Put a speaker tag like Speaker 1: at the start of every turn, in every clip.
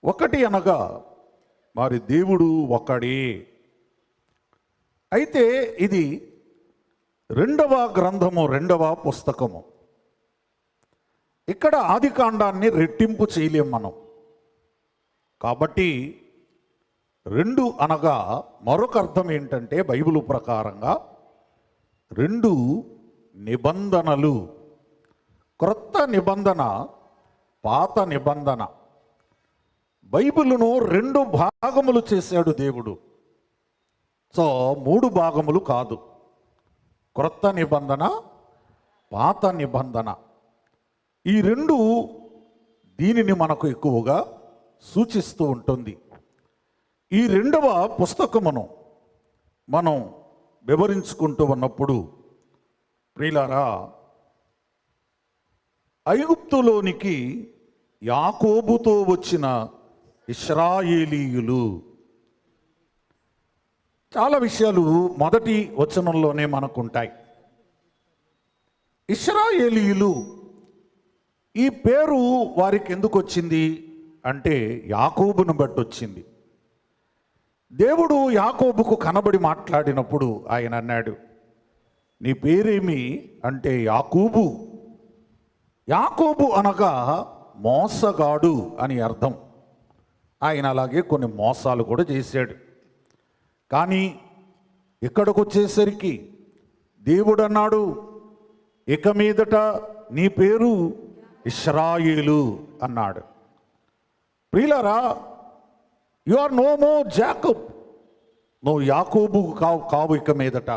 Speaker 1: ఒకటి అనగా మరి దేవుడు ఒకడే. అయితే ఇది రెండవ గ్రంథము, రెండవ పుస్తకము. ఇక్కడ ఆదికాండాన్ని రెట్టింపు చేయలేం మనం. కాబట్టి రెండు అనగా మరొక అర్థం ఏంటంటే బైబిల్ ప్రకారంగా రెండు నిబంధనలు. క్రొత్త నిబంధన, పాత నిబంధన. బైబిలును రెండు భాగములు చేశాడు దేవుడు. సో మూడు భాగములు కాదు. క్రొత్త నిబంధన, పాత నిబంధన. ఈ రెండు దీనిని మనకు ఎక్కువగా సూచిస్తూ ఉంటుంది. ఈ రెండవ పుస్తకమును మనం వివరించుకుంటూ ఉన్నప్పుడు ప్రియులారా, ఐగుప్తులోనికి యాకోబుతో వచ్చిన ఇశ్రాయేలీయులు, చాలా విషయాలు మొదటి వచనంలోనే మనకుంటాయి. ఇశ్రాయేలీయులు ఈ పేరు వారికి ఎందుకు వచ్చింది అంటే యాకోబును బట్టి వచ్చింది. దేవుడు యాకోబుకు కనబడి మాట్లాడినప్పుడు ఆయన అన్నాడు, నీ పేరేమి అంటే యాకోబు. యాకోబు అనగా మోసగాడు అని అర్థం. ఆయన అలాగే కొన్ని మోసాలు కూడా చేశాడు. కానీ ఇక్కడికి వచ్చేసరికి దేవుడు అన్నాడు, ఇక మీదట నీ పేరు ఇశ్రాయేలు అన్నాడు. ప్రియులారా, you are no more Jacob. నువ్వు యాకోబు కావు ఇక మీదట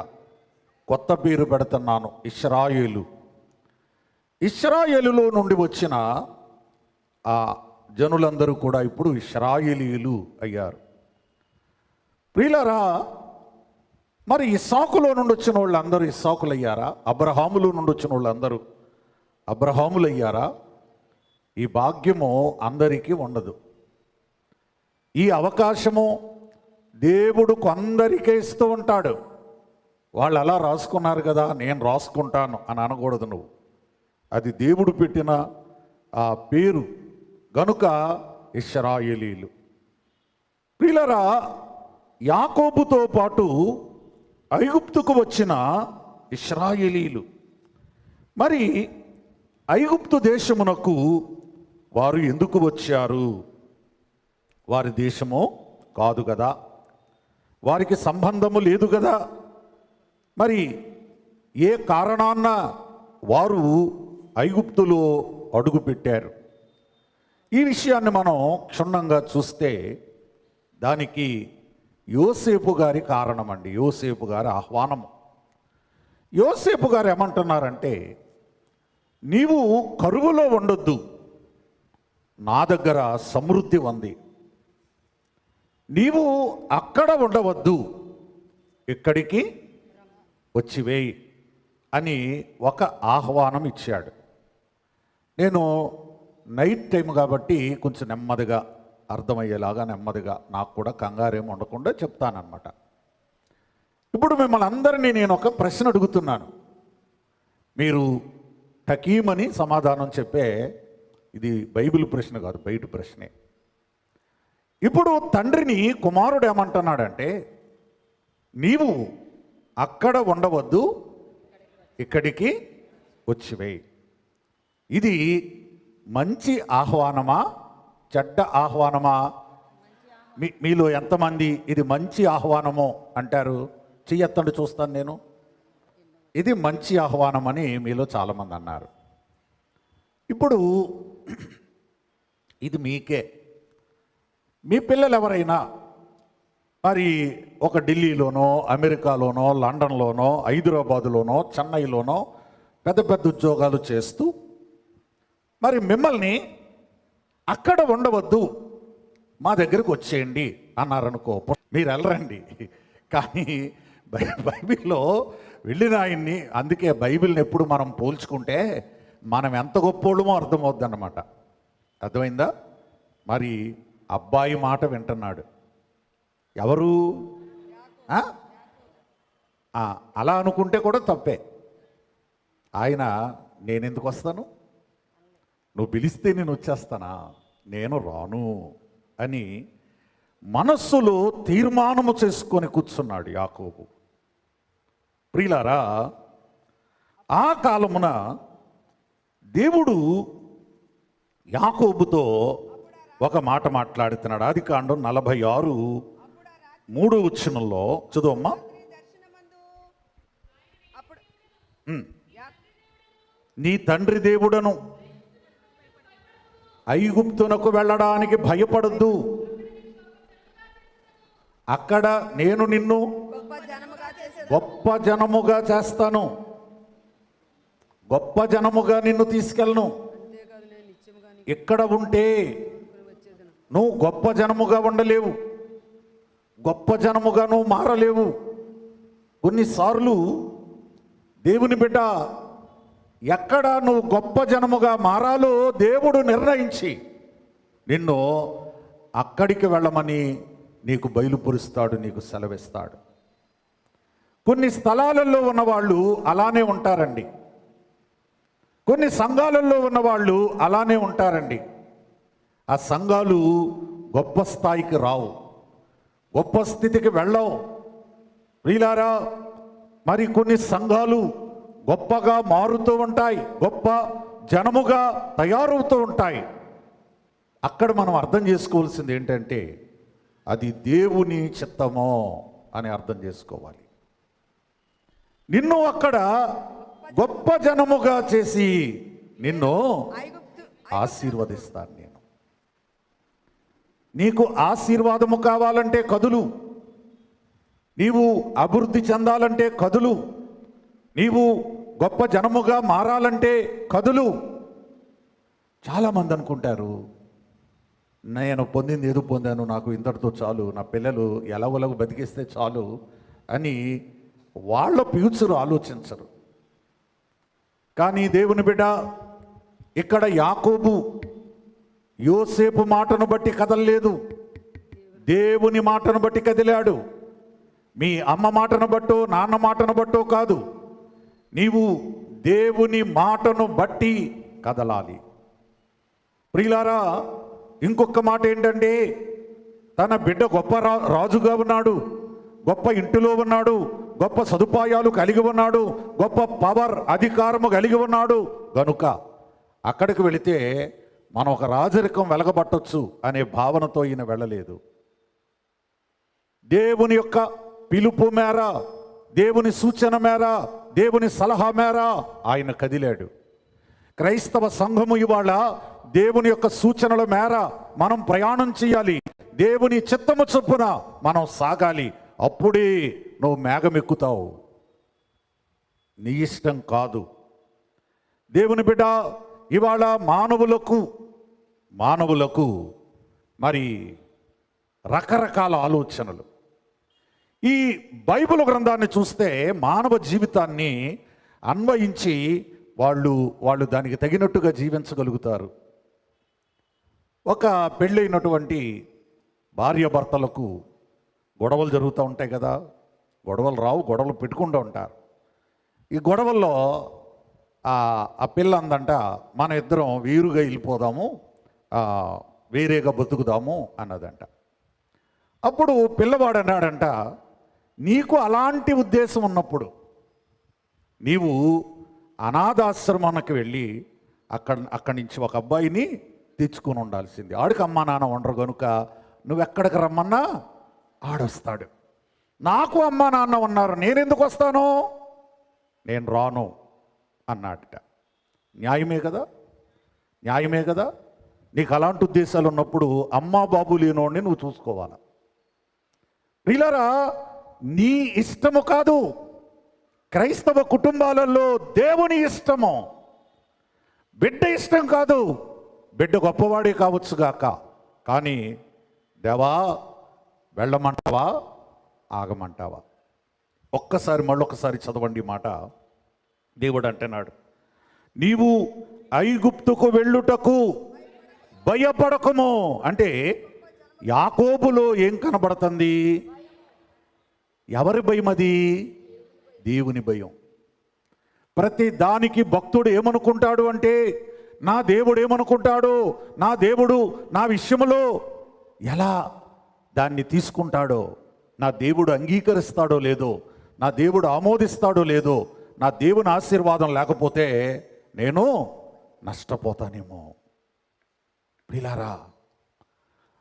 Speaker 1: కొత్త పేరు పెడుతున్నాను, ఇశ్రాయేలు. ఇశ్రాయేలులో నుండి వచ్చిన ఆ జనులందరూ కూడా ఇప్పుడు ఇశ్రాయేలీయులు అయ్యారు. ప్రియులారా, మరి ఇస్సాకులో నుండి వచ్చిన వాళ్ళు అందరూ ఇస్సాకులు అయ్యారా? అబ్రహాములో నుండి వచ్చిన వాళ్ళు అందరూ అబ్రహాములు అయ్యారా? ఈ భాగ్యము అందరికీ ఉండదు. ఈ అవకాశము దేవుడు కొందరికే ఇస్తూ ఉంటాడు. వాళ్ళు అలా రాసుకున్నారు కదా, నేను రాసుకుంటాను అని అనకూడదు నువ్వు. అది దేవుడు పెట్టిన ఆ పేరు గనుక ఇశ్రాయేలీయులు. ప్రియులారా, యాకోబుతో పాటు ఐగుప్తుకు వచ్చిన ఇశ్రాయేలీయులు. మరి ఐగుప్తు దేశమునకు వారు ఎందుకు వచ్చారు? వారి దేశము కాదు కదా, వారికి సంబంధము లేదు కదా. మరి ఏ కారణాన్న వారు ఐగుప్తులో అడుగు పెట్టారు? ఈ విషయాన్ని మనం క్షుణ్ణంగా చూస్తే దానికి యోసేపు గారి కారణం అండి. యోసేపు గారి ఆహ్వానము. యోసేపు గారు ఏమంటున్నారంటే, నీవు కరువులో ఉండొద్దు, నా దగ్గర సమృద్ధి ఉంది. నీవు అక్కడ ఉండవద్దు, ఇక్కడికి వచ్చివేయి అని ఒక ఆహ్వానం ఇచ్చాడు. నేను నైట్ టైం కాబట్టి కొంచెం నెమ్మదిగా అర్థమయ్యేలాగా నెమ్మదిగా, నాకు కూడా కంగారేం ఉండకుండా చెప్తానన్నమాట. ఇప్పుడు మిమ్మల్ని అందరినీ నేను ఒక ప్రశ్న అడుగుతున్నాను. మీరు టకీమని సమాధానం చెప్పే, ఇది బైబిల్ ప్రశ్న కాదు, బయట ప్రశ్నే. ఇప్పుడు తండ్రిని కుమారుడు ఏమంటున్నాడంటే, నీవు అక్కడ ఉండవద్దు, ఇక్కడికి వచ్చివేయి. ఇది మంచి ఆహ్వానమా, చెడ్డ ఆహ్వానమా? మీలో ఎంతమంది ఇది మంచి ఆహ్వానమో అంటారు? చెయ్యెత్తండి చూస్తాను నేను. ఇది మంచి ఆహ్వానం అని మీలో చాలామంది అన్నారు. ఇప్పుడు ఇది మీకే. మీ పిల్లలు ఎవరైనా మరి ఒక ఢిల్లీలోనో, అమెరికాలోనో, లండన్లోనో, హైదరాబాదులోనో, చెన్నైలోనో పెద్ద పెద్ద ఉద్యోగాలు చేస్తూ మరి మిమ్మల్ని అక్కడ ఉండవద్దు, మా దగ్గరకు వచ్చేయండి అన్నారనుకో, మీరు వెళ్ళరండి. కానీ బైబిల్లో వెళ్ళిన ఆయన్ని, అందుకే బైబిల్ని ఎప్పుడు మనం పోల్చుకుంటే మనం ఎంత గొప్పోళ్ళమో అర్థమవుద్ది అన్నమాట. అర్థమైందా? మరి అబ్బాయి మాట వింటున్నాడు. ఎవరు? అలా అనుకుంటే కూడా తప్పే. ఆయన, నేనెందుకు వస్తాను? నువ్వు పిలిస్తే నేను వచ్చేస్తానా? నేను రాను అని మనస్సులో తీర్మానము చేసుకొని కూర్చున్నాడు యాకోబు. ప్రియులారా, ఆ కాలమున దేవుడు యాకోబుతో ఒక మాట మాట్లాడుతున్నాడు. ఆదికాండం 46:3 చదువమ్మా. నీ తండ్రి దేవుడను ఐగుప్తునకు వెళ్ళడానికి భయపడద్దు, అక్కడ నేను నిన్ను గొప్ప జనముగా చేస్తాను, గొప్ప జనముగా నిన్ను తీసుకెళ్ళను. ఇక్కడ ఉంటే నువ్వు గొప్ప జనముగా ఉండలేవు, గొప్ప జనముగా నువ్వు మారలేవు. కొన్నిసార్లు దేవుని బిడ్డ ఎక్కడ నువ్వు గొప్ప జనముగా మారాలో దేవుడు నిర్ణయించి నిన్ను అక్కడికి వెళ్ళమని నీకు బయలుపరుస్తాడు, నీకు సెలవిస్తాడు. కొన్ని స్థలాలలో ఉన్నవాళ్ళు అలానే ఉంటారండి, కొన్ని సంఘాలలో ఉన్నవాళ్ళు అలానే ఉంటారండి. ఆ సంఘాలు గొప్ప స్థాయికి రావు, గొప్ప స్థితికి వెళ్ళవు. ప్రియులారా, మరి కొన్ని సంఘాలు గొప్పగా మారుతూ ఉంటాయి, గొప్ప జనముగా తయారవుతూ ఉంటాయి. అక్కడ మనం అర్థం చేసుకోవాల్సింది ఏంటంటే అది దేవుని చిత్తమో అని అర్థం చేసుకోవాలి. నిన్ను అక్కడ గొప్ప జనముగా చేసి నిన్ను ఆశీర్వదిస్తాను. నేను నీకు ఆశీర్వాదము కావాలంటే కదులు, నీవు అభివృద్ధి చెందాలంటే కదులు, నీవు గొప్ప జనముగా మారాలంటే కదులు. చాలామంది అనుకుంటారు, నేను పొందింది ఏదో పొందాను, నాకు ఇంతటితో చాలు, నా పిల్లలు ఎలాగోలాగో బతికిస్తే చాలు అని వాళ్ళ ఫ్యూచర్ ఆలోచించరు. కానీ దేవుని బిడ్డ ఇక్కడ యాకోబు యోసేపు మాటను బట్టి కదలలేదు, దేవుని మాటను బట్టి కదిలాడు. మీ అమ్మ మాటను బట్టో నాన్న మాటను బట్టో కాదు, నీవు దేవుని మాటను బట్టి కదలాలి. ప్రియులారా, ఇంకొక మాట ఏంటంటే తన బిడ్డ గొప్ప రాజుగా ఉన్నాడు, గొప్ప ఇంటిలో ఉన్నాడు, గొప్ప సదుపాయాలు కలిగి ఉన్నాడు, గొప్ప పవర్ అధికారము కలిగి ఉన్నాడు గనుక అక్కడికి వెళితే మనం ఒక రాజరికం వెలగబట్టొచ్చు అనే భావనతో ఈయన వెళ్ళలేదు. దేవుని యొక్క పిలుపు మేర, దేవుని సూచన మేర, దేవుని సలహా మేర ఆయన కదిలాడు. క్రైస్తవ సంఘము ఇవాళ దేవుని యొక్క సూచనల మేర మనం ప్రయాణం చేయాలి, దేవుని చిత్తము చొప్పున మనం సాగాలి. అప్పుడే నువ్వు మేఘం ఎక్కుతావు, నీ ఇష్టం కాదు. దేవుని బిడ్డ ఇవాళ మానవులకు మరి రకరకాల ఆలోచనలు. ఈ బైబిల్ గ్రంథాన్ని చూస్తే మానవ జీవితాన్ని అన్వయించి వాళ్ళు దానికి తగినట్టుగా జీవించగలుగుతారు. ఒక పెళ్ళైనటువంటి భార్యాభర్తలకు గొడవలు జరుగుతూ ఉంటాయి కదా, గొడవలు రావు, గొడవలు పెట్టుకుంటూ ఉంటారు. ఈ గొడవల్లో ఆ పిల్ల అందంట, మన ఇద్దరం వీరుగా వెళ్ళిపోదాము, వేరేగా బతుకుదాము అన్నదంట. అప్పుడు పిల్లవాడు అన్నాడంట, నీకు అలాంటి ఉద్దేశం ఉన్నప్పుడు నీవు అనాథాశ్రమానికి వెళ్ళి అక్కడి నుంచి ఒక అబ్బాయిని తెచ్చుకొని ఉండాల్సింది. ఆడికి అమ్మా నాన్న ఉండరు కనుక నువ్వెక్కడికి రమ్మన్నా ఆడొస్తాడు. నాకు అమ్మా నాన్న ఉన్నారు, నేనెందుకు వస్తాను, నేను రాను అన్నాడట. న్యాయమే కదా, న్యాయమే కదా. నీకు అలాంటి ఉద్దేశాలు ఉన్నప్పుడు అమ్మా బాబు లేనోడిని నువ్వు చూసుకోవాలి. ప్రియులారా, నీ ఇష్టము కాదు, క్రైస్తవ కుటుంబాలలో దేవుని ఇష్టము. బిడ్డ ఇష్టం కాదు, బిడ్డ గొప్పవాడే కావచ్చుగాక, కానీ దేవా వెళ్ళమంటావా ఆగమంటావా? మళ్ళొకసారి చదవండి మాట. దేవుడు అంటున్నాడు, నీవు ఐగుప్తుకు వెళ్ళుటకు భయపడకము. అంటే యాకోబులో ఏం కనబడుతుంది? ఎవరి భయం అది? దేవుని భయం. ప్రతి దానికి భక్తుడు ఏమనుకుంటాడు అంటే, నా దేవుడు ఏమనుకుంటాడు, నా దేవుడు నా విషయంలో ఎలా దాన్ని తీసుకుంటాడో, నా దేవుడు అంగీకరిస్తాడో లేదో, నా దేవుడు ఆమోదిస్తాడో లేదో, నా దేవుని ఆశీర్వాదం లేకపోతే నేను నష్టపోతానేమో. ప్రియులారా,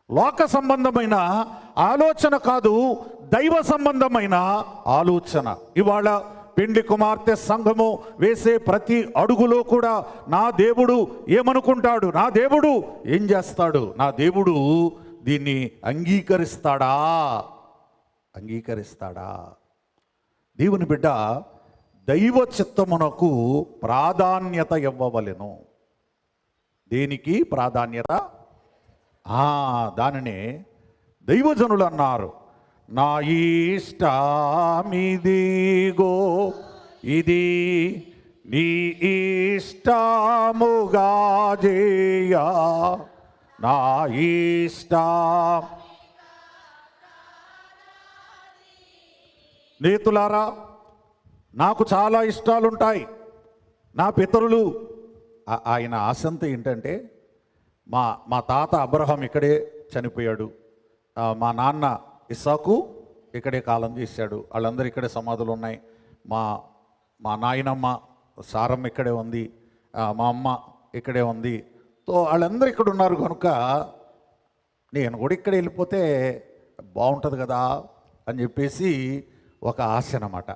Speaker 1: లోక సంబంధమైన ఆలోచన కాదు, దైవ సంబంధమైన ఆలోచన. ఇవాళ పెండ్లి కుమార్తె సంఘము వేసే ప్రతి అడుగులో కూడా నా దేవుడు ఏమనుకుంటాడు, నా దేవుడు ఏం చేస్తాడు, నా దేవుడు దీన్ని అంగీకరిస్తాడా? దేవుని బిడ్డ దైవ చిత్తమునకు ప్రాధాన్యత ఇవ్వవలెను. దేనికి ప్రాధాన్యత? దానినే దైవజనులు అన్నారు, నా ఇష్టమిదిగో ఇది నీ ఇష్టముగా చేయ, నా ఇష్టం. నేతులారా, నాకు చాలా ఇష్టాలుంటాయి. నా పితరులు ఆయన ఆశంత ఏంటంటే, మా తాత అబ్రహాం ఇక్కడే చనిపోయాడు, మా నాన్న ఇస్సాకు ఇక్కడే కాలం చేశాడు, వాళ్ళందరూ ఇక్కడే సమాధులు ఉన్నాయి, మా నాయనమ్మ సారమ్మ ఇక్కడే ఉంది, మా అమ్మ ఇక్కడే ఉంది, సో వాళ్ళందరూ ఇక్కడ ఉన్నారు కనుక నేను కూడా ఇక్కడ వెళ్ళిపోతే బాగుంటుంది కదా అని చెప్పేసి ఒక ఆశ అన్నమాట.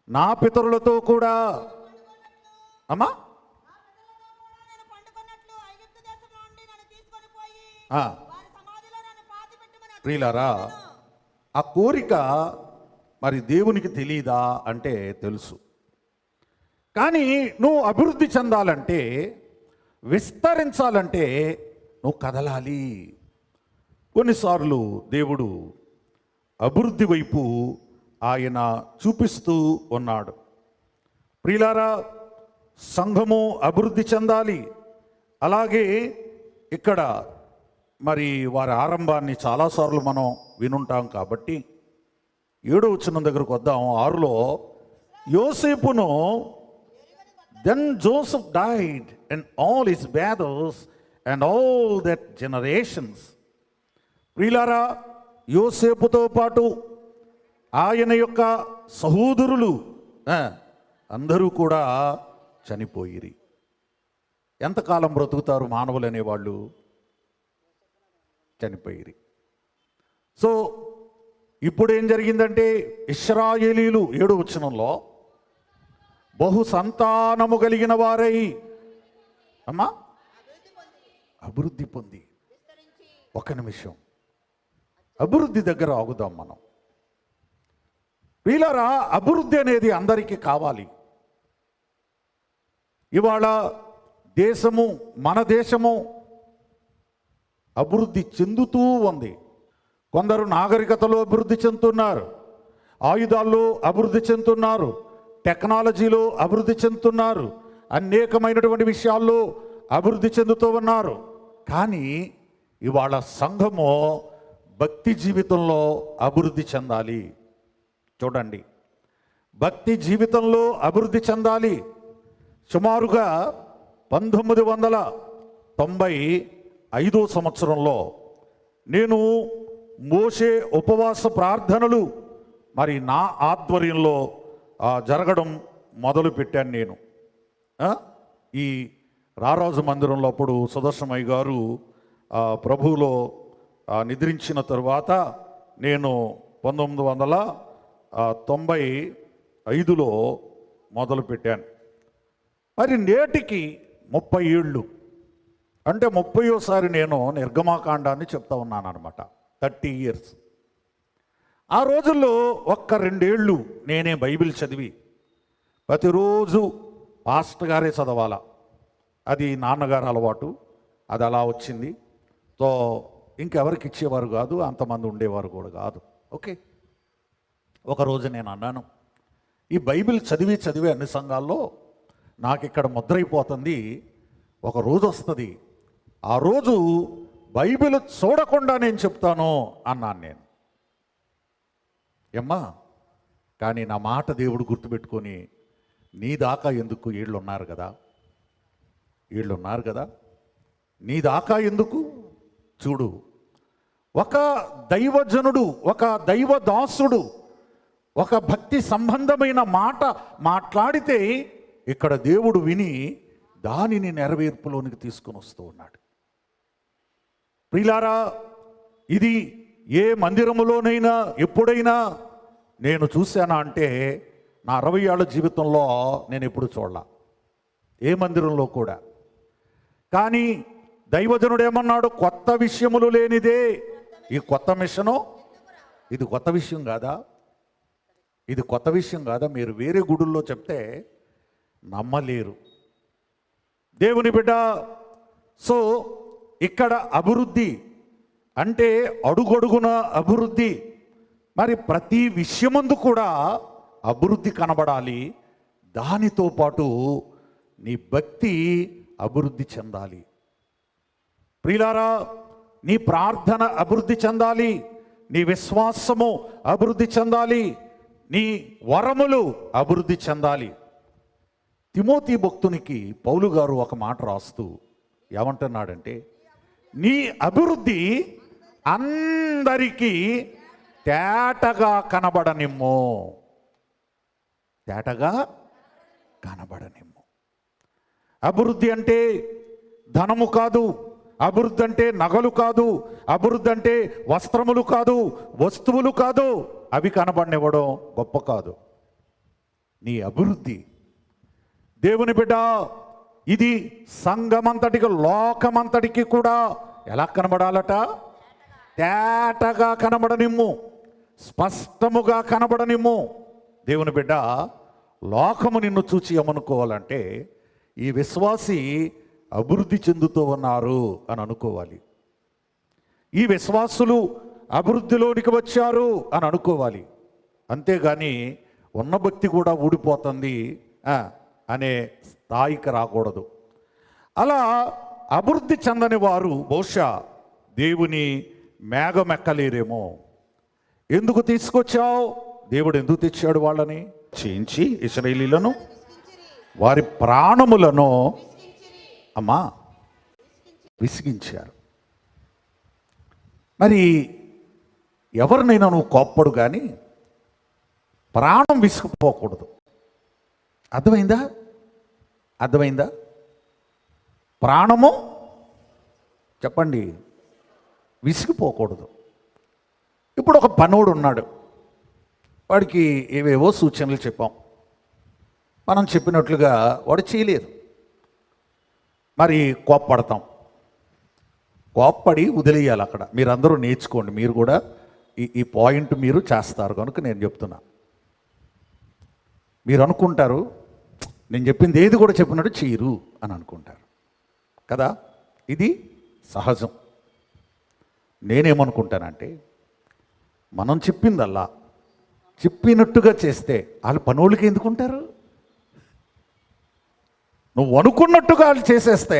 Speaker 1: నా పితరులతో కూడా అమ్మా ప్రియులారా, ఆ కోరిక మరి దేవునికి తెలీదా అంటే తెలుసు. కానీ నువ్వు అభివృద్ధి చెందాలంటే, విస్తరించాలంటే నువ్వు కదలాలి. కొన్నిసార్లు దేవుడు అభివృద్ధి వైపు ఆయన చూపిస్తూ ఉన్నాడు. ప్రియులారా, సంఘము అభివృద్ధి చెందాలి. అలాగే ఇక్కడ మరి వారి ఆరంభాన్ని చాలాసార్లు మనం వినుంటాం కాబట్టి 7వ వచనం దగ్గరకు వద్దాం. 6లో యోసేపును, then Joseph died and all his brothers and all that generations. ప్రియులారా, యోసేపుతో పాటు ఆయన యొక్క సహోదరులు అందరూ కూడా చనిపోయిరి. ఎంతకాలం బ్రతుకుతారు మానవులు అనేవాళ్ళు? చనిపోయిరి. సో ఇప్పుడు ఏం జరిగిందంటే, ఇశ్రాయేలీలు 7వ వచనంలో బహు సంతానము కలిగిన వారై అభివృద్ధి పొంది. ఒక నిమిషం, అభివృద్ధి దగ్గర ఆగుదాం మనం. ప్రియులారా, అభివృద్ధి అనేది అందరికీ కావాలి. ఇవాళ దేశము, మన దేశము అభివృద్ధి చెందుతూ ఉంది. కొందరు నాగరికతలో అభివృద్ధి చెందుతున్నారు, ఆయుధాల్లో అభివృద్ధి చెందుతున్నారు, టెక్నాలజీలో అభివృద్ధి చెందుతున్నారు, అనేకమైనటువంటి విషయాల్లో అభివృద్ధి చెందుతూ ఉన్నారు. కానీ ఇవాళ సంఘము భక్తి జీవితంలో అభివృద్ధి చెందాలి. చూడండి, భక్తి జీవితంలో అభివృద్ధి చెందాలి. సుమారుగా 1995 సంవత్సరంలో నేను మోషే ఉపవాస ప్రార్థనలు మరి నా ఆధ్వర్యంలో జరగడం మొదలుపెట్టాను. నేను ఈ రారాజు మందిరంలో అప్పుడు సుదర్శనయ్య గారు ప్రభువులో నిద్రించిన తరువాత నేను 1995లో మొదలుపెట్టాను. మరి నేటికి 30 ఏళ్ళు, అంటే 30వ నేను నిర్గమాకాండాన్ని చెప్తా ఉన్నాను అనమాట. 30 years. ఆ రోజుల్లో 1-2 ఏళ్ళు నేనే బైబిల్ చదివి ప్రతిరోజు పాస్టర్ గారే చదవాలా, అది నాన్నగారు అలవాటు, అది అలా వచ్చింది. సో ఇంకెవరికి ఇచ్చేవారు కాదు, అంతమంది ఉండేవారు కూడా కాదు. ఓకే, ఒకరోజు నేను అన్నాను, ఈ బైబిల్ చదివి అన్ని సంఘాల్లో నాకు ఇక్కడ ముద్రైపోతుంది, ఒక రోజు వస్తుంది, ఆ రోజు బైబిల్ చూడకుండా నేను చెప్తాను అన్నాను నేను. ఏమ్మా, కానీ నా మాట దేవుడు గుర్తుపెట్టుకొని, నీ దాకా ఎందుకు, వీళ్ళు ఉన్నారు కదా, నీ దాకా ఎందుకు, చూడు, ఒక దైవజనుడు, ఒక దైవదాసుడు ఒక భక్తి సంబంధమైన మాట మాట్లాడితే ఇక్కడ దేవుడు విని దానిని నెరవేర్పులోనికి తీసుకొని వస్తూ ఉన్నాడు. ప్రియులారా, ఇది ఏ మందిరములోనైనా ఎప్పుడైనా నేను చూశానా అంటే నా 60 ఏళ్ల జీవితంలో నేను ఎప్పుడు చూడలా, ఏ మందిరంలో కూడా. కానీ దైవజనుడు ఏమన్నాడు? కొత్త విషయములు లేనిదే ఈ కొత్త మిషను. ఇది కొత్త విషయం కాదా? ఇది కొత్త విషయం కాదా? మీరు వేరే గుడుల్లో చెప్తే నమ్మలేరు. దేవుని బిడ్డ, సో ఇక్కడ అభివృద్ధి అంటే అడుగడుగున అభివృద్ధి. మరి ప్రతి విషయమందు కూడా అభివృద్ధి కనబడాలి. దానితో పాటు నీ భక్తి అభివృద్ధి చెందాలి. ప్రియులారా, నీ ప్రార్థన అభివృద్ధి చెందాలి, నీ విశ్వాసము అభివృద్ధి చెందాలి, నీ వరములు అభివృద్ధి చెందాలి. తిమోతి భక్తునికి పౌలు గారు ఒక మాట రాస్తూ ఏమంటున్నాడంటే, నీ అభివృద్ధి అందరికీ తేటగా కనబడనిమ్ము, తేటగా కనబడనిమ్ము. అభివృద్ధి అంటే ధనము కాదు, అభివృద్ధి అంటే నగలు కాదు, అభివృద్ధి అంటే వస్త్రములు కాదు, వస్తువులు కాదు, అవి కనబడనివ్వడం గొప్ప కాదు. నీ అభివృద్ధి, దేవుని బిడ్డ, ఇది సంఘమంతటికి, లోకమంతటికి కూడా ఎలా కనబడాలట? తేటగా కనబడనిమ్ము, స్పష్టముగా కనబడనిమ్ము. దేవుని బిడ్డ, లోకము నిన్ను చూచి ఏమనుకోవాలంటే ఈ విశ్వాసి అభివృద్ధి చెందుతూ ఉన్నారు అని అనుకోవాలి. ఈ విశ్వాసులు అభివృద్ధిలోనికి వచ్చారు అని అనుకోవాలి. అంతేగాని ఉన్న భక్తి కూడా ఊడిపోతుంది అనే స్థాయికి రాకూడదు. అలా అభివృద్ధి చెందని వారు బహుశా దేవుని మేఘమెక్కలేరేమో. ఎందుకు తీసుకొచ్చావు? దేవుడు ఎందుకు తెచ్చాడు? వాళ్ళని చేయించి ఇశ్రాయేలీయులను వారి ప్రాణములను విసిగించారు. మరి ఎవరినైనా నువ్వు కోప్పడు, కానీ ప్రాణం విసిగిపోకూడదు. అర్థమైందా? అర్థమైందా? ప్రాణము చెప్పండి, విసిగిపోకూడదు. ఇప్పుడు ఒక పనోడు ఉన్నాడు, వాడికి ఏవేవో సూచనలు చెప్పాం, మనం చెప్పినట్లుగా వాడు చేయలేదు. మరి కోప్పడతాం, కోప్పడి వదిలేయాలి. అక్కడ మీరందరూ నేర్చుకోండి, మీరు కూడా ఈ పాయింట్ మీరు చేస్తారు కనుక నేను చెప్తున్నా. మీరు అనుకుంటారు నేను చెప్పింది ఏది కూడా చెప్పినట్టు చేయరు అని అనుకుంటారు కదా, ఇది సహజం. నేనేమనుకుంటానంటే మనం చెప్పిందల్లా చెప్పినట్టుగా చేస్తే వాళ్ళు పనోళ్ళకి ఎందుకుంటారు? నువ్వు అనుకున్నట్టుగా వాళ్ళు చేసేస్తే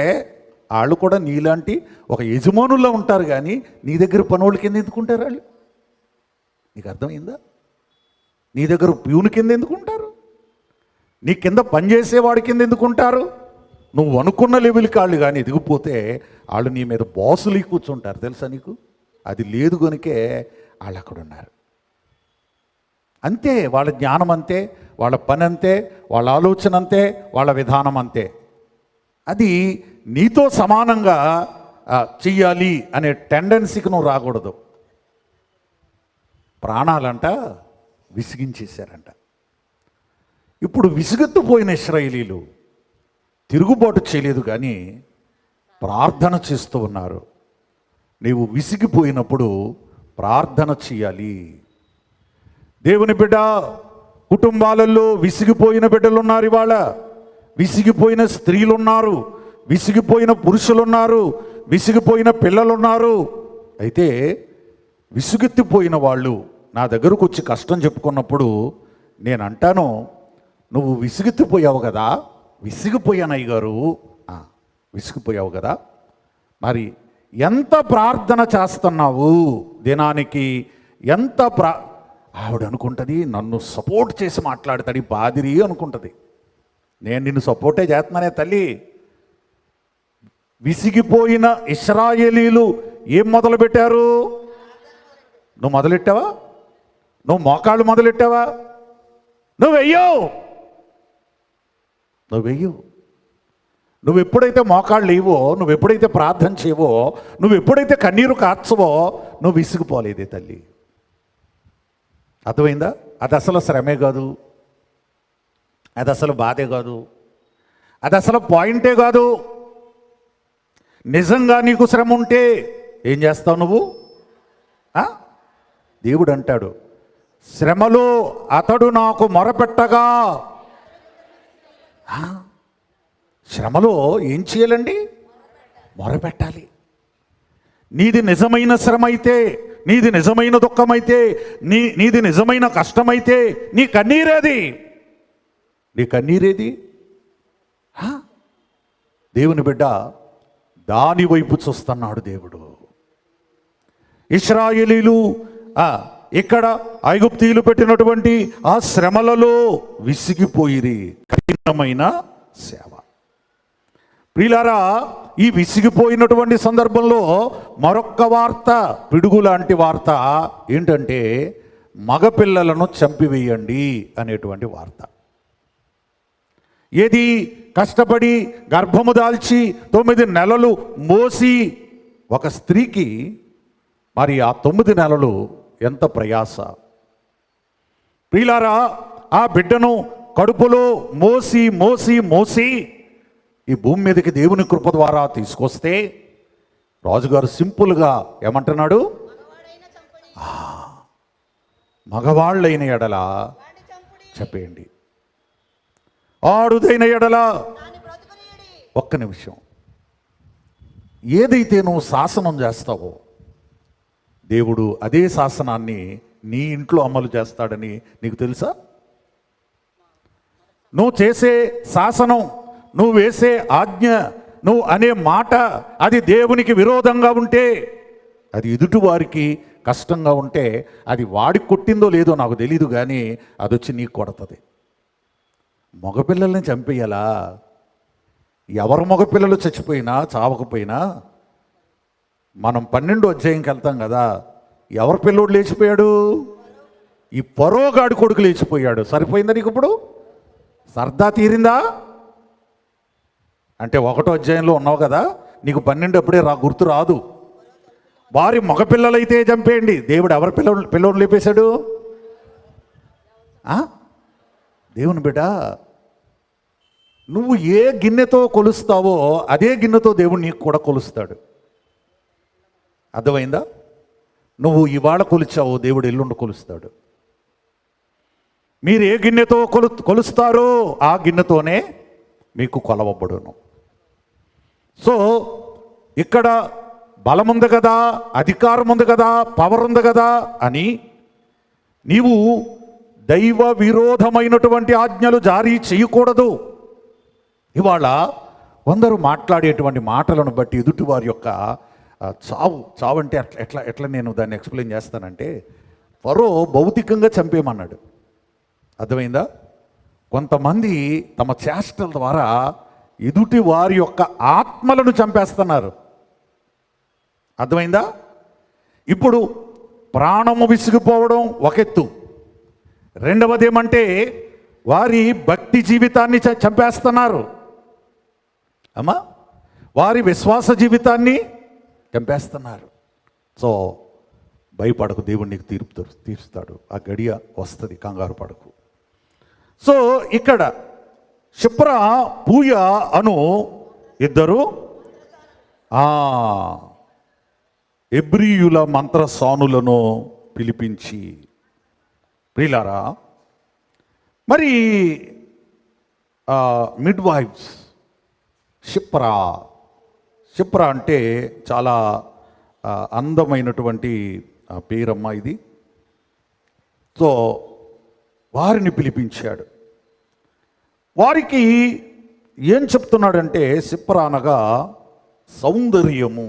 Speaker 1: వాళ్ళు కూడా నీలాంటి ఒక యజమానుల్లో ఉంటారు, కానీ నీ దగ్గర పనోళ్ళ కింద ఎందుకుంటారు వాళ్ళు? నీకు అర్థమైందా? నీ దగ్గర ప్యూన్ కింద ఎందుకుంటారు? నీ కింద పనిచేసేవాడి కింద ఎందుకుంటారు? నువ్వు అనుకున్న లెవెల్కి వాళ్ళు కానీ ఎదిగిపోతే వాళ్ళు నీ మీద బాసులు కూర్చుంటారు, తెలుసా నీకు? అది లేదు కనుకే వాళ్ళు అక్కడ ఉన్నారు. అంతే, వాళ్ళ జ్ఞానం అంతే, వాళ్ళ పని అంతే, వాళ్ళ ఆలోచన అంతే, వాళ్ళ విధానం అంతే. అది నీతో సమానంగా చెయ్యాలి అనే టెండెన్సీకి నువ్వు రాకూడదు. ప్రాణాలంట విసిగించేశారంట. ఇప్పుడు విసుగెత్తుపోయిన ఇశ్రాయేలీలు తిరుగుబాటు చేయలేదు, కానీ ప్రార్థన చేస్తూ ఉన్నారు. నీవు విసిగిపోయినప్పుడు ప్రార్థన చేయాలి. దేవుని బిడ్డ, కుటుంబాలలో విసిగిపోయిన బిడ్డలు ఉన్నారు, ఇవాళ విసిగిపోయిన స్త్రీలు ఉన్నారు, విసిగిపోయిన పురుషులు ఉన్నారు, విసిగిపోయిన పిల్లలు ఉన్నారు. అయితే విసుగెత్తిపోయిన వాళ్ళు నా దగ్గరకు వచ్చి కష్టం చెప్పుకున్నప్పుడు నేను అంటాను, నువ్వు విసిగెత్తిపోయావు కదా. విసిగిపోయాను అయ్యగారు, విసిగిపోయావు కదా, మరి ఎంత ప్రార్థన చేస్తున్నావు దినానికి? ఎంత ఆవిడ అనుకుంటుంది నన్ను సపోర్ట్ చేసి మాట్లాడతాడు ఈ పాదిరి అనుకుంటుంది. నేను నిన్ను సపోర్టే చేస్తున్నానే తల్లి. విసిగిపోయిన ఇశ్రాయేలీలు ఏం మొదలుపెట్టారు? నువ్వు మొదలెట్టావా? నువ్వు మోకాళ్ళు మొదలెట్టావా? నువ్వు వెయ్యవు. నువ్వు ఎప్పుడైతే మోకాళ్ళు లేవో, నువ్వు ఎప్పుడైతే ప్రార్థన చేయవో, నువ్వు ఎప్పుడైతే కన్నీరు కార్చవో, నువ్వు విసిగిపోలేదే తల్లి. అర్థమైందా? అది అసలు శ్రమే కాదు, అది అసలు బాధే కాదు, అది అసలు పాయింటే కాదు. నిజంగా నీకు శ్రమ ఉంటే ఏం చేస్తావు నువ్వు? దేవుడు అంటాడు, శ్రమలో అతడు నాకు మొరపెట్టగా. శ్రమలో ఏం చేయాలండి? మొరపెట్టాలి. నీది నిజమైన శ్రమ అయితే, నీది నిజమైన దుఃఖమైతే, నీది నిజమైన కష్టమైతే నీ కన్నీరేది? నీ కన్నీరేది? దేవుని బిడ్డ దాని వైపు చూస్తున్నాడు దేవుడు. ఇశ్రాయేలీలు ఇక్కడ ఐగుప్తీయులు పెట్టినటువంటి ఆ శ్రమలలో విసిగిపోయిరి. కఠినమైన సేవ. ప్రియులారా, ఈ విసిగిపోయినటువంటి సందర్భంలో మరొక్క వార్త, పిడుగు లాంటి వార్త ఏంటంటే మగపిల్లలను చంపివేయండి అనేటువంటి వార్త. ఏది? కష్టపడి గర్భము దాల్చి 9 నెలలు మోసి ఒక స్త్రీకి మరి ఆ 9 నెలలు ఎంత ప్రయాస. ప్రియులారా, ఆ బిడ్డను కడుపులో మోసి మోసి మోసి ఈ భూమి మీదకి దేవుని కృప ద్వారా తీసుకొస్తే రాజుగారు సింపుల్గా ఏమంటున్నాడు? మగవాళ్ళైన ఎడల చెప్పేయండి, ఆడుదైన ఎడల. ఒక్క నిమిషం. ఏదైతే నువ్వు శాసనం చేస్తావో దేవుడు అదే శాసనాన్ని నీ ఇంట్లో అమలు చేస్తాడని నీకు తెలుసా? నువ్వు చేసే శాసనం, నువ్వు వేసే ఆజ్ఞ, నువ్వు అనే మాట అది దేవునికి విరోధంగా ఉంటే, అది ఎదుటి వారికి కష్టంగా ఉంటే, అది వాడికి కొట్టిందో లేదో నాకు తెలీదు, కానీ అది వచ్చి నీకు కొడుతుంది. మగపిల్లల్ని చంపేయాలా? ఎవరు మగపిల్లలు చచ్చిపోయినా చావకపోయినా మనం 12వ అధ్యాయంకి వెళ్తాం కదా. ఎవరి పిల్లోడు లేచిపోయాడు? ఈ పరోగాడి కొడుకు లేచిపోయాడు. సరిపోయిందా నీకు? ఇప్పుడు సరదా తీరిందా? అంటే 1వ అధ్యాయంలో ఉన్నావు కదా, నీకు 12 అప్పుడే గుర్తు రాదు. వారి మగపిల్లలైతే చంపేయండి. దేవుడు ఎవరి పిల్లోడు లేపేశాడు? దేవుని బిడ్డ, నువ్వు ఏ గిన్నెతో కొలుస్తావో అదే గిన్నెతో దేవుడు నీకు కూడా కొలుస్తాడు. అర్థమైందా? నువ్వు ఇవాళ కొలిచావో దేవుడు ఎల్లుండి కొలుస్తాడు. మీరు ఏ గిన్నెతో కొలుస్తారో ఆ గిన్నెతోనే మీకు కొలవబడును. సో ఇక్కడ బలం ఉంది కదా, అధికారం ఉంది కదా, పవర్ ఉంది కదా అని నీవు దైవ విరోధమైనటువంటి ఆజ్ఞలు జారీ చేయకూడదు. ఇవాళ కొందరు మాట్లాడేటువంటి మాటలను బట్టి ఎదుటి వారి యొక్క చావు అంటే ఎట్లా నేను దాన్ని ఎక్స్ప్లెయిన్ చేస్తానంటే, ఫరో భౌతికంగా చంపేయమన్నాడు. అర్థమైందా? కొంతమంది తమ చేష్టల ద్వారా ఎదుటి వారి యొక్క ఆత్మలను చంపేస్తున్నారు. అర్థమైందా? ఇప్పుడు ప్రాణము విసిగిపోవడం ఒక ఎత్తు, రెండవది ఏమంటే వారి భక్తి జీవితాన్ని చంపేస్తున్నారు. అమ్మా, వారి విశ్వాస జీవితాన్ని చంపేస్తున్నారు. సో భయపడకు, దేవుడు నీకు తీరుస్తాడు. ఆ గడియ వస్తుంది, కంగారు పడకు. సో ఇక్కడ షిప్రా పూయ అను ఇద్దరు ఎబ్రీయుల మంత్రసానులను పిలిపించి, ప్రియులారా, మరి మిడ్ వైఫ్స్ షిప్రా అంటే చాలా అందమైనటువంటి పేరమ్మ ఇది. సో వారిని పిలిపించాడు. వారికి ఏం చెప్తున్నాడంటే, షిప్రా అనగా సౌందర్యము.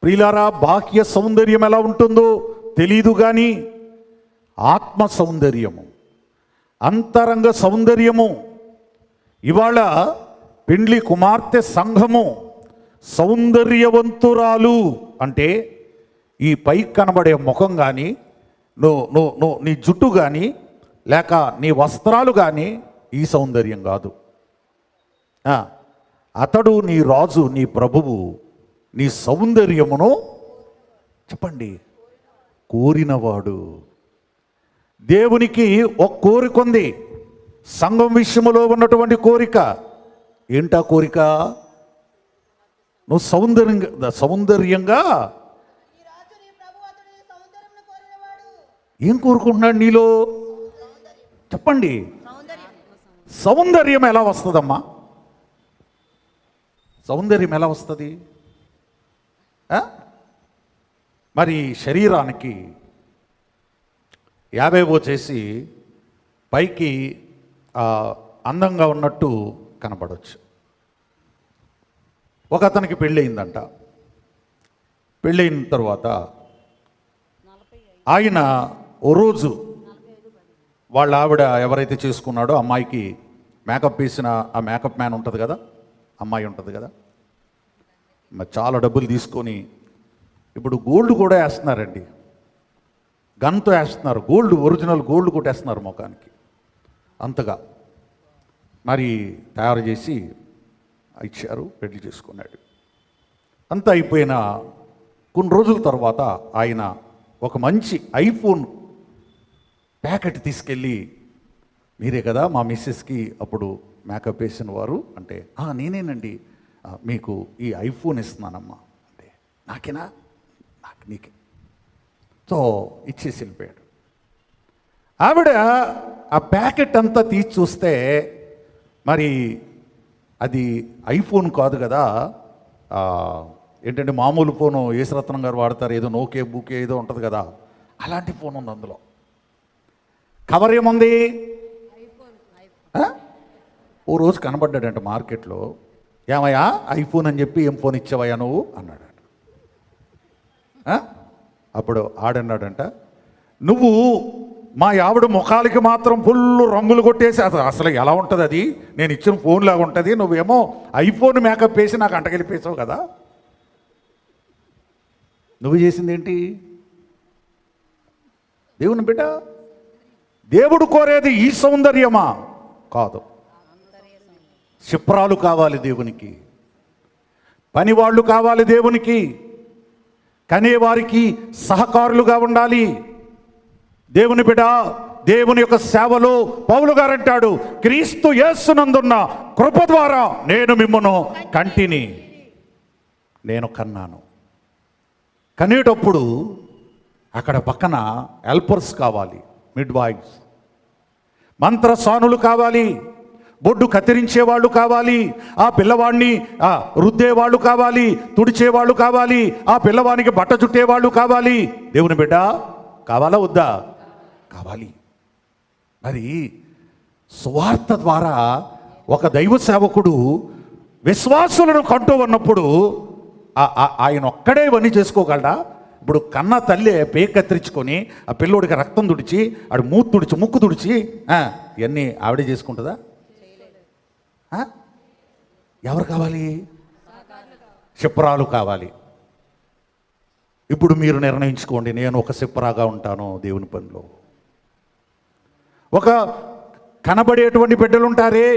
Speaker 1: ప్రియులారా, బాహ్య సౌందర్యం ఎలా ఉంటుందో తెలీదు, కానీ ఆత్మ సౌందర్యము, అంతరంగ సౌందర్యము. ఇవాళ పెండ్లి కుమార్తె సంఘము సౌందర్యవంతురాలు అంటే ఈ పైకి కనబడే ముఖం కానీ నీ జుట్టు కానీ లేక నీ వస్త్రాలు కానీ ఈ సౌందర్యం కాదు. అతడు నీ రాజు, నీ ప్రభువు నీ సౌందర్యమును చెప్పండి కోరినవాడు. దేవునికి ఒక కోరిక ఉంది, సంఘం విషయములో ఉన్నటువంటి కోరిక. ఏంటా కోరిక? నువ్వు సౌందర్యంగా ఏం కోరుకుంటున్నాడు నీలో? చెప్పండి. సౌందర్యం ఎలా వస్తుందమ్మా? సౌందర్యం ఎలా వస్తుంది? మరి శరీరానికి 50 చేసి పైకి అందంగా ఉన్నట్టు కనపడవచ్చు. ఒక అతనికి పెళ్ళయిందంట. పెళ్ళయిన తర్వాత ఆయన ఓ రోజు వాళ్ళ ఆవిడ ఎవరైతే చేసుకున్నాడో అమ్మాయికి మేకప్ వేసిన ఆ మేకప్ మ్యాన్ ఉంటుంది కదా, అమ్మాయి ఉంటుంది కదా, మరి చాలా డబ్బులు తీసుకొని ఇప్పుడు గోల్డ్ కూడా వేస్తున్నారండి, గన్తో వేస్తున్నారు, గోల్డ్ ఒరిజినల్ గోల్డ్ కొట్టేస్తున్నారు ముఖానికి. అంతగా మరి తయారు చేసి ఇచ్చారు, పెళ్లి చేసుకున్నాడు. అంతా అయిపోయిన కొన్ని రోజుల తర్వాత ఆయన ఒక మంచి ఐఫోన్ ప్యాకెట్ తీసుకెళ్ళి, మీరే కదా మా మిస్సెస్కి అప్పుడు మేకప్ వేసిన వారు అంటే, నేనేనండి, మీకు ఈ ఐఫోన్ ఇస్తున్నానమ్మా అంటే, నాకేనా? నీకే. సో ఇచ్చేసి వెళ్ళిపోయాడు. ఆవిడ ఆ ప్యాకెట్ అంతా తీసి చూస్తే మరి అది ఐఫోన్ కాదు కదా, ఏంటంటే మామూలు ఫోను యేసరత్నం గారు వాడతారు, ఏదో నోకే బూకే ఏదో ఉంటుంది కదా, అలాంటి ఫోన్ ఉంది. అందులో కవర్ ఏముంది? ఓ రోజు కనబడ్డాడంట మార్కెట్లో. ఏమయ్యా ఐఫోన్ అని చెప్పి ఏం ఫోన్ ఇచ్చావయ్యా నువ్వు అన్నాడు. అప్పుడు ఆడన్నాడంట, నువ్వు మా ఆవిడ ముఖాలకి మాత్రం ఫుల్ రంగులు కొట్టేసి అసలు ఎలా ఉంటుంది అది, నేను ఇచ్చిన ఫోన్ లాగా ఉంటుంది, నువ్వేమో ఐఫోన్ మేకప్ వేసి నాకు అంటగలిపేసావు కదా. నువ్వు చేసింది ఏంటి? దేవుని బిడ్డ, దేవుడు కోరేది ఈ సౌందర్యమా? కాదు. క్షిప్రాలు కావాలి దేవునికి, పనివాళ్ళు కావాలి దేవునికి, కనేవారికి సహకారులుగా ఉండాలి. దేవుని బిడ్డ, దేవుని యొక్క సేవలో పౌలు గారు అంటాడు, క్రీస్తు యేసునందున్న కృప ద్వారా నేను మిమ్మును కంటిని, నేను కన్నాను. కనేటప్పుడు అక్కడ పక్కన హెల్పర్స్ కావాలి, మిడ్ వైఫ్స్, మంత్రసానులు కావాలి, బొడ్డు కత్తిరించేవాళ్ళు కావాలి, ఆ పిల్లవాడిని రుద్దేవాళ్ళు కావాలి, తుడిచేవాళ్ళు కావాలి, ఆ పిల్లవానికి బట్ట చుట్టేవాళ్ళు కావాలి. దేవుని బిడ్డ, కావాలా వద్దా? కావాలి. మరి సువార్త ద్వారా ఒక దైవ సేవకుడు విశ్వాసులను కంటూ ఉన్నప్పుడు ఆయన ఒక్కడే ఇవన్నీ చేసుకోగలడా? ఇప్పుడు కన్న తల్లి పేక కత్తిరించుకొని ఆ పిల్లోడికి రక్తం తుడిచి ఆడు మూతి తుడిచి ముక్కు తుడిచి ఇవన్నీ ఆవిడే చేసుకుంటుందా? ఎవరు కావాలి? క్షిప్రాలు కావాలి. ఇప్పుడు మీరు నిర్ణయించుకోండి, నేను ఒక క్షిప్రాగా ఉంటాను దేవుని పనిలో. ఒక కనబడేటువంటి బిడ్డలు ఉంటారే,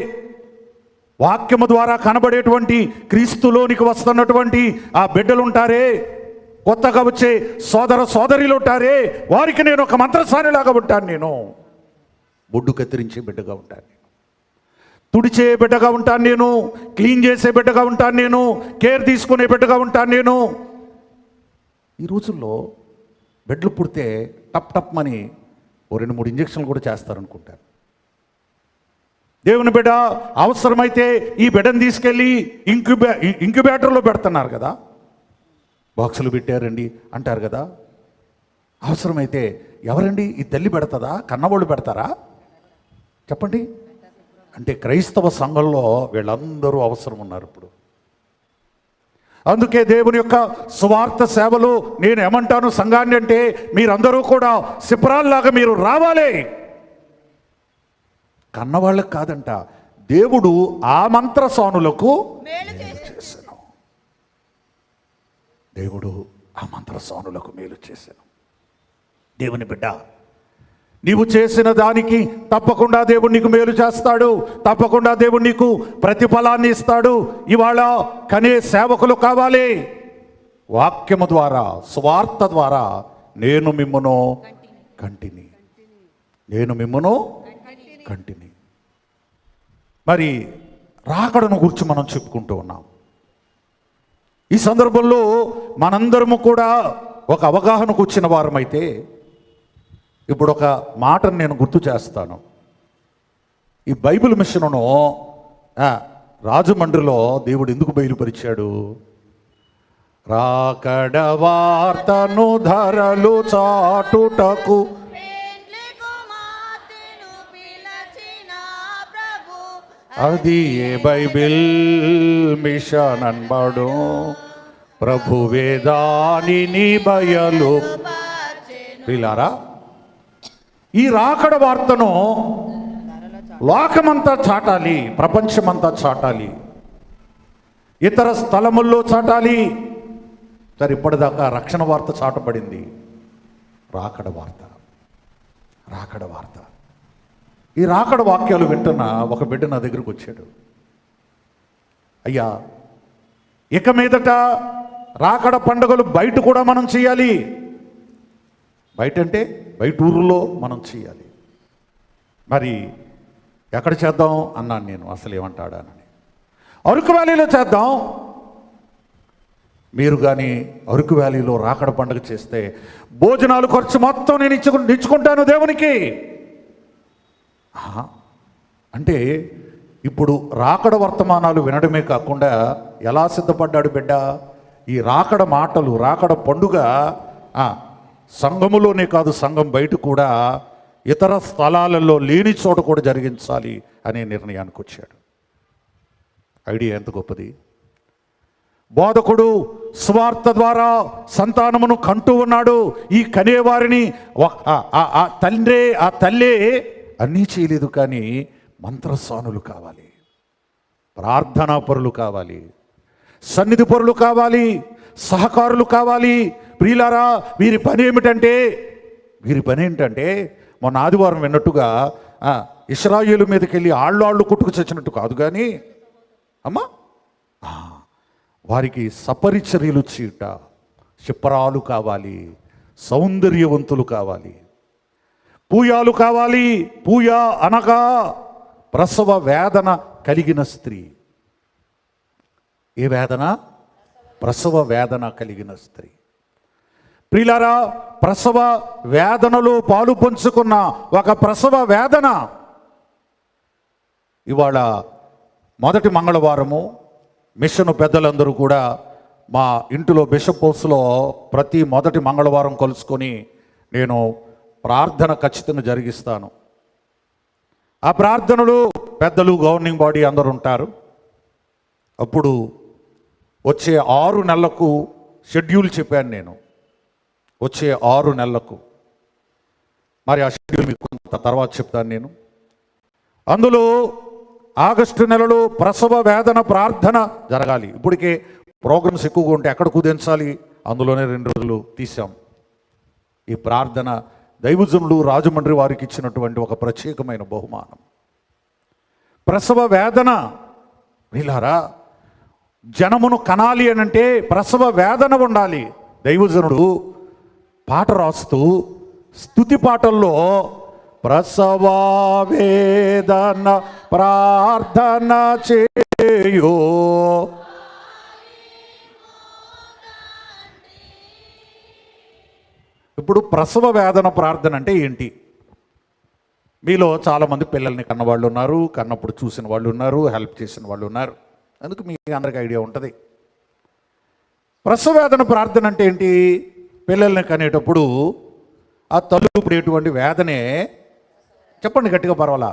Speaker 1: వాక్యము ద్వారా కనబడేటువంటి క్రీస్తులోనికి వస్తున్నటువంటి ఆ బిడ్డలు ఉంటారే, కొత్తగా వచ్చే సోదర సోదరులు ఉంటారే, వారికి నేను ఒక మంత్రసానిలాగా ఉంటాను. నేను బొడ్డు కత్తిరించే బిడ్డగా ఉంటాను, తుడిచే బిడ్డగా ఉంటాను, నేను క్లీన్ చేసే బిడ్డగా ఉంటాను, నేను కేర్ తీసుకునే బిడ్డగా ఉంటాను. నేను ఈ రోజుల్లో బిడ్డలు పుడితే టప్ టప్ అని ఓ 2-3 ఇంజక్షన్లు కూడా చేస్తారనుకుంటారు. దేవుని బిడ్డ, అవసరమైతే ఈ బిడ్డను తీసుకెళ్ళి ఇంక్యుబేటర్లో పెడుతున్నారు కదా, బాక్సులు పెట్టారండి అంటారు కదా. అవసరమైతే ఎవరండి ఈ తల్లి పెడతాదా? కన్నవాళ్ళు పెడతారా? చెప్పండి. అంటే క్రైస్తవ సంఘంలో వీళ్ళందరూ అవసరం ఉన్నారు ఇప్పుడు. అందుకే దేవుని యొక్క సువార్త సేవలు నేను ఏమంటాను సంఘాన్ని అంటే, మీరందరూ కూడా సిప్రాల్లాగా మీరు రావాలి. కన్నవాళ్ళకి కాదంట, దేవుడు ఆ మంత్రసానులకు చేశాను. దేవుడు ఆ మంత్రసానులకు మేలు చేశాను. దేవుని బిడ్డ, నీవు చేసిన దానికి తప్పకుండా దేవుడు నీకు మేలు చేస్తాడు. తప్పకుండా దేవుడు నీకు ప్రతిఫలాన్ని ఇస్తాడు. ఇవాళ కనే సేవకులు కావాలి. వాక్యము ద్వారా, స్వార్థ ద్వారా నేను మిమ్మును కంటిని, నేను మిమ్మును కంటిని. మరి రాకడను గురించి మనం చెప్పుకుంటూ ఉన్నాం. ఈ సందర్భంలో మనందరము కూడా ఒక అవగాహనకు వచ్చిన వారమైతే ఇప్పుడు ఒక మాటను నేను గుర్తు చేస్తాను. ఈ బైబిల్ మిషన్ను రాజమండ్రిలో దేవుడు ఎందుకు బయలుపరిచాడు? రాకడ వార్తను ధరలు చాటుటకు అది ఏ బైబిల్ మిషన్ అన్బడు ప్రభువే దానిని బయలు. పిల్లారా, ఈ రాకడ వార్తను లోకమంతా చాటాలి, ప్రపంచమంతా చాటాలి, ఇతర స్థలముల్లో చాటాలి. సరే, ఇప్పటిదాకా రక్షణ వార్త చాటబడింది. రాకడ వార్త, రాకడ వార్త. ఈ రాకడ వాక్యాలు వింటున్న ఒక బిడ్డ నా దగ్గరకు వచ్చాడు. అయ్యా, ఇక మీదట రాకడ పండుగలు బయట కూడా మనం చేయాలి. బయట అంటే బయట ఊర్లో మనం చేయాలి. మరి ఎక్కడ చేద్దాం అన్నాను నేను. అసలు ఏమంటాడానని. అరకు వ్యాలీలో చేద్దాం. మీరు కానీ అరకు వ్యాలీలో రాకడ పండుగ చేస్తే భోజనాలు ఖర్చు మొత్తం నేను ఇచ్చుకుంటాను దేవునికి. అంటే ఇప్పుడు రాకడ వర్తమానాలు వినడమే కాకుండా ఎలా సిద్ధపడ్డాడు బిడ్డ? ఈ రాకడ మాటలు, రాకడ పండుగ సంఘములోనే కాదు, సంఘం బయట కూడా ఇతర స్థలాలలో లేని చోట కూడా జరిగించాలి అనే నిర్ణయానికి వచ్చాడు. ఐడియా ఎంత గొప్పది! బోధకుడు స్వార్థ ద్వారా సంతానమును కంటూ ఉన్నాడు. ఈ కనేవారిని ఆ తల్లే అన్నీ చేయలేదు, కానీ మంత్రసానులు కావాలి, ప్రార్థనా పరులు కావాలి, సన్నిధి పరులు కావాలి, సహకారులు కావాలి. ప్రియులారా, వీరి పని ఏంటంటే మొన్న ఆదివారం విన్నట్టుగా ఇశ్రాయేలు మీదకి వెళ్ళి ఆళ్ళు కొట్టుకు చచ్చినట్టు కాదు, కానీ అమ్మా వారికి సపరిచర్యలు చీట, శిప్రాలు కావాలి, సౌందర్యవంతులు కావాలి, పూయాలు కావాలి. పూయ అనగా ప్రసవ వేదన కలిగిన స్త్రీ. ఏ వేదన? ప్రసవ వేదన కలిగిన స్త్రీ. ప్రియులారా, ప్రసవ వేదనలో పాలు పంచుకున్న ఒక ప్రసవ వేదన ఇవాళ మొదటి మంగళవారము మిషన్ పెద్దలందరూ కూడా మా ఇంటిలో బిషప్ హౌస్లో ప్రతి మొదటి మంగళవారం కలుసుకొని నేను ప్రార్థన ఖచ్చితంగా జరిగిస్తాను. ఆ ప్రార్థనలు పెద్దలు, గవర్నింగ్ బాడీ అందరూ ఉంటారు. అప్పుడు వచ్చే 6 నెలలకు షెడ్యూల్ చెప్పాను నేను. వచ్చే 6 నెలలకు మరి ఆ షెడ్యూల్ మీకు కొంత తర్వాత చెప్తాను నేను. అందులో ఆగస్టు నెలలో ప్రసవ వేదన ప్రార్థన జరగాలి. ఇప్పటికే ప్రోగ్రామ్స్ ఎక్కువగా ఉంటే ఎక్కడ కుదించాలి, అందులోనే 2 రోజులు తీసాం. ఈ ప్రార్థన దైవజనులు రాజమండ్రి వారికి ఇచ్చినటువంటి ఒక ప్రత్యేకమైన బహుమానం. ప్రసవ వేదన. వీళ్ళారా, జనమును కనాలి అనంటే ప్రసవ వేదన ఉండాలి. దైవజనుడు పాట రాస్తూ స్తుతి పాటల్లో ప్రసవ వేదన ప్రార్థన చేయో, ఇప్పుడు ప్రసవ వేదన ప్రార్థన అంటే ఏంటి? మీలో చాలామంది పిల్లల్ని కన్నవాళ్ళు ఉన్నారు, కన్నప్పుడు చూసిన వాళ్ళు ఉన్నారు, హెల్ప్ చేసిన వాళ్ళు ఉన్నారు. అందుకు మీ అందరికీ ఐడియా ఉంటుంది. ప్రసవ వేదన ప్రార్థన అంటే ఏంటి? పిల్లల్ని కనేటప్పుడు ఆ తల్లి పడేటువంటి వేదనే, చెప్పండి గట్టిగా, పర్వాలా,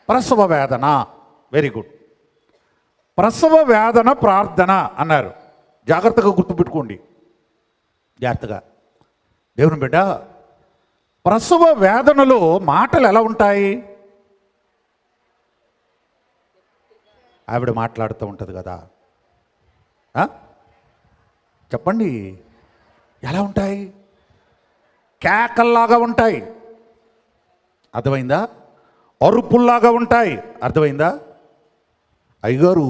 Speaker 1: ప్రసవ వేదన. Very good. ప్రసవ వేదన ప్రార్థన అన్నారు. జాగ్రత్తగా గుర్తుపెట్టుకోండి, జాగ్రత్తగా. దేవుని బిడ్డ, ప్రసవ వేదనలో మాటలు ఎలా ఉంటాయి? ఆవిడ మాట్లాడుతూ ఉంటుంది కదా, చెప్పండి, ఎలా ఉంటాయి? కేకల్లాగా ఉంటాయి. అర్థమైందా? అరుపుల్లాగా ఉంటాయి. అర్థమైందా? అయ్యగారు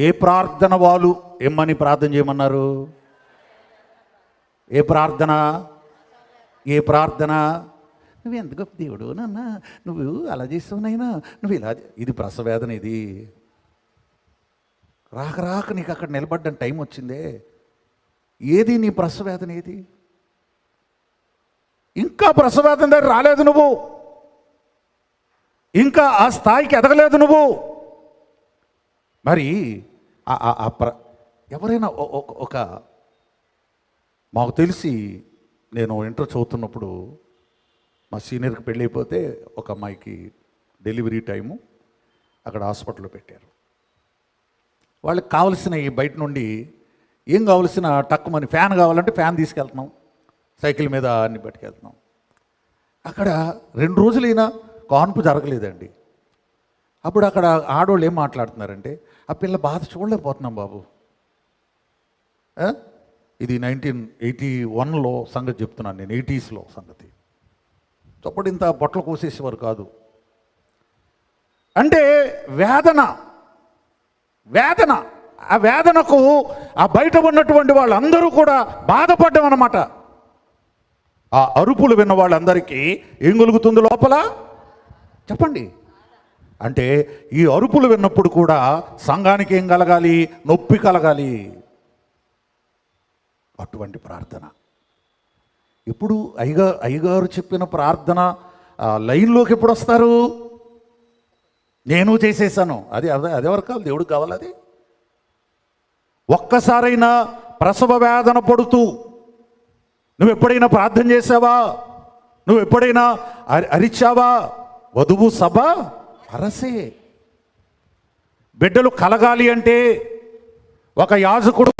Speaker 1: ఏ ప్రార్థన వాళ్ళు ఏమని ప్రార్థన చేయమన్నారు? ఏ ప్రార్థన? నువ్వు ఎంత గొప్ప దేవుడు నాన్న, నువ్వు అలా చేసావు నైనా, నువ్వు ఇలా. ఇది ప్రసవేదన. ఇది రాక నీకు అక్కడ నిలబడ్డం టైం వచ్చిందే. ఏది నీ ప్రసవేదన? ఏది? ఇంకా ప్రసవేదన దగ్గర రాలేదు నువ్వు, ఇంకా ఆ స్థాయికి ఎదగలేదు నువ్వు. మరి ఎవరైనా ఒక మాకు తెలిసి, నేను ఇంటర్ చదువుతున్నప్పుడు మా సీనియర్కి పెళ్ళి అయిపోతే ఒక అమ్మాయికి డెలివరీ టైము అక్కడ హాస్పిటల్లో పెట్టారు. వాళ్ళకి కావలసిన ఈ బయట నుండి ఏం కావలసిన టక్కుమని ఫ్యాన్ కావాలంటే ఫ్యాన్ తీసుకెళ్తున్నాం, సైకిల్ మీద అన్ని పట్టుకెళ్తున్నాం. అక్కడ 2 రోజులైనా కాన్పు జరగలేదండి. అప్పుడు అక్కడ ఆడవాళ్ళు ఏం మాట్లాడుతున్నారంటే, ఆ పిల్ల బాధ చూడలేకపోతున్నాం బాబు. ఇది 1981లో సంగతి చెప్తున్నాను నేను, 80స్లో సంగతి. అప్పుడు ఇంత బొట్టలు కోసేసేవారు కాదు. అంటే వేదన, ఆ వేదనకు ఆ బయట ఉన్నటువంటి వాళ్ళందరూ కూడా బాధపడ్డం అన్నమాట. ఆ అరుపులు విన్న వాళ్ళందరికీ ఏం కలుగుతుంది లోపల? చెప్పండి. అంటే ఈ అరుపులు విన్నప్పుడు కూడా సంఘానికి ఏం కలగాలి? నొప్పి కలగాలి. అటువంటి ప్రార్థన. ఇప్పుడు అయ్యగారు చెప్పిన ప్రార్థన లైన్లోకి ఎప్పుడు వస్తారు? నేను చేసేసాను, అది ఎవరు కావాలి? దేవుడికి కావాలి. అది ఒక్కసారైనా ప్రసవ వేదన పడుతూ నువ్వు ఎప్పుడైనా ప్రార్థన చేసావా? నువ్వు ఎప్పుడైనా అరిచావా? వధువు సభ అరసే. బిడ్డలు కలగాలి అంటే ఒక యాజకుడు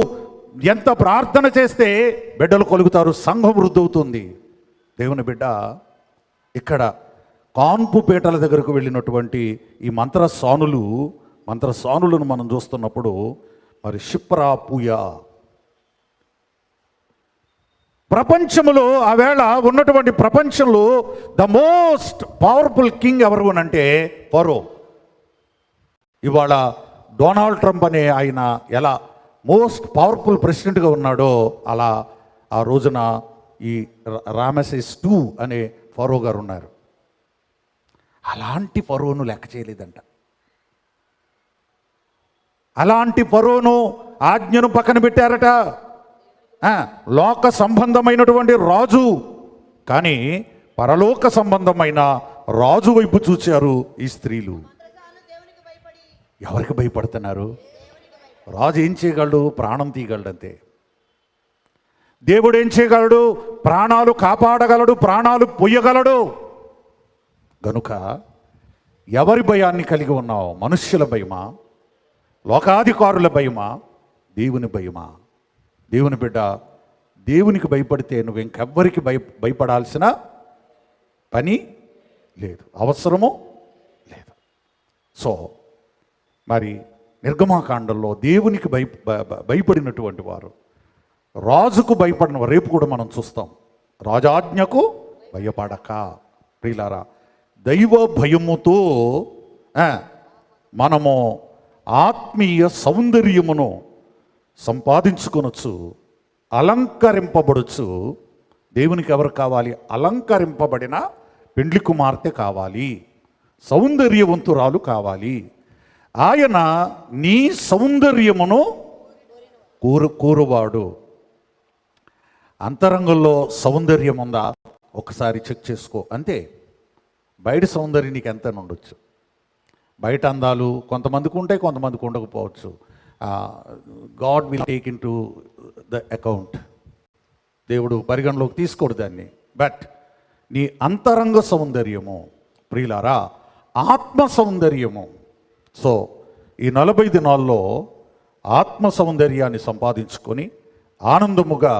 Speaker 1: ఎంత ప్రార్థన చేస్తే బిడ్డలు కలుగుతారు, సంఘం వృద్ధి అవుతుంది. దేవుని బిడ్డ ఇక్కడ కాన్పు పీటల దగ్గరకు వెళ్ళినటువంటి ఈ మంత్రసానులను మనం చూస్తున్నప్పుడు, మరి షిప్రా పూయ ప్రపంచంలో ఆవేళ ఉన్నటువంటి ప్రపంచంలో ద మోస్ట్ పవర్ఫుల్ కింగ్ ఎవరు అంటే ఫరో. ఇవాళ డొనాల్డ్ ట్రంప్ అనే ఆయన ఎలా మోస్ట్ పవర్ఫుల్ ప్రెసిడెంట్గా ఉన్నాడో, అలా ఆ రోజున ఈ రామెసెస్ II అనే ఫరో గారు ఉన్నారు. అలాంటి ఫరోను లెక్క చేయలేదంట. అలాంటి ఫరోను ఆజ్ఞను పక్కన పెట్టారట. లోక సంబంధమైనటువంటి రాజు, కానీ పరలోక సంబంధమైన రాజు వైపు చూచారు ఈ స్త్రీలు. ఎవరికి భయపడుతున్నారు? రాజు ఏం చేయగలడు? ప్రాణం తీయగలడు అంతే. దేవుడు ఏం చేయగలడు? ప్రాణాలు కాపాడగలడు, ప్రాణాలు పొయ్యగలడు. గనుక ఎవరి భయాన్ని కలిగి ఉన్నావు? మనుష్యుల భయమా? లోకాధికారుల భయమా? దేవుని భయమా? దేవుని బిడ్డ, దేవునికి భయపడితే నువ్వు ఇంకెవ్వరికి భయపడాల్సిన పని లేదు, అవసరము లేదు. సో మరి నిర్గమాకాండంలో దేవునికి భయపడినటువంటి వారు, రాజుకు భయపడిన వారు, రేపు కూడా మనం చూస్తాం, రాజాజ్ఞకు భయపడక. ప్రియులారా, దైవ భయముతో మనము ఆత్మీయ సౌందర్యమును సంపాదించుకొనొచ్చు, అలంకరింపబడచ్చు. దేవునికి ఎవరు కావాలి? అలంకరింపబడిన పెండ్లి కుమార్తె కావాలి, సౌందర్యవంతురాలు కావాలి. ఆయన నీ సౌందర్యమును కోరువాడు. అంతరంగంలో సౌందర్యం ఉందా? ఒకసారి చెక్ చేసుకో అంతే. బయట సౌందర్యం నీకు ఎంత ఉండొచ్చు. బయట అందాలు కొంతమందికి ఉంటాయి, కొంతమందికి ఉండకపోవచ్చు. God will take in to the account. దేవుడు పరిగణలోకి తీసుకోడు దాన్ని. బట్ నీ అంతరంగ సౌందర్యము, ప్రియులారా, ఆత్మ సౌందర్యము. సో ఈ 40 దినాల్లో ఆత్మ సౌందర్యాన్ని సంపాదించుకొని ఆనందముగా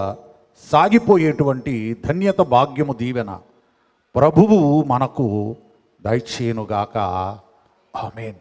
Speaker 1: సాగిపోయేటువంటి ధన్యత, భాగ్యము, దీవెన ప్రభువు మనకు దయచేయునుగాక. ఆమేన్.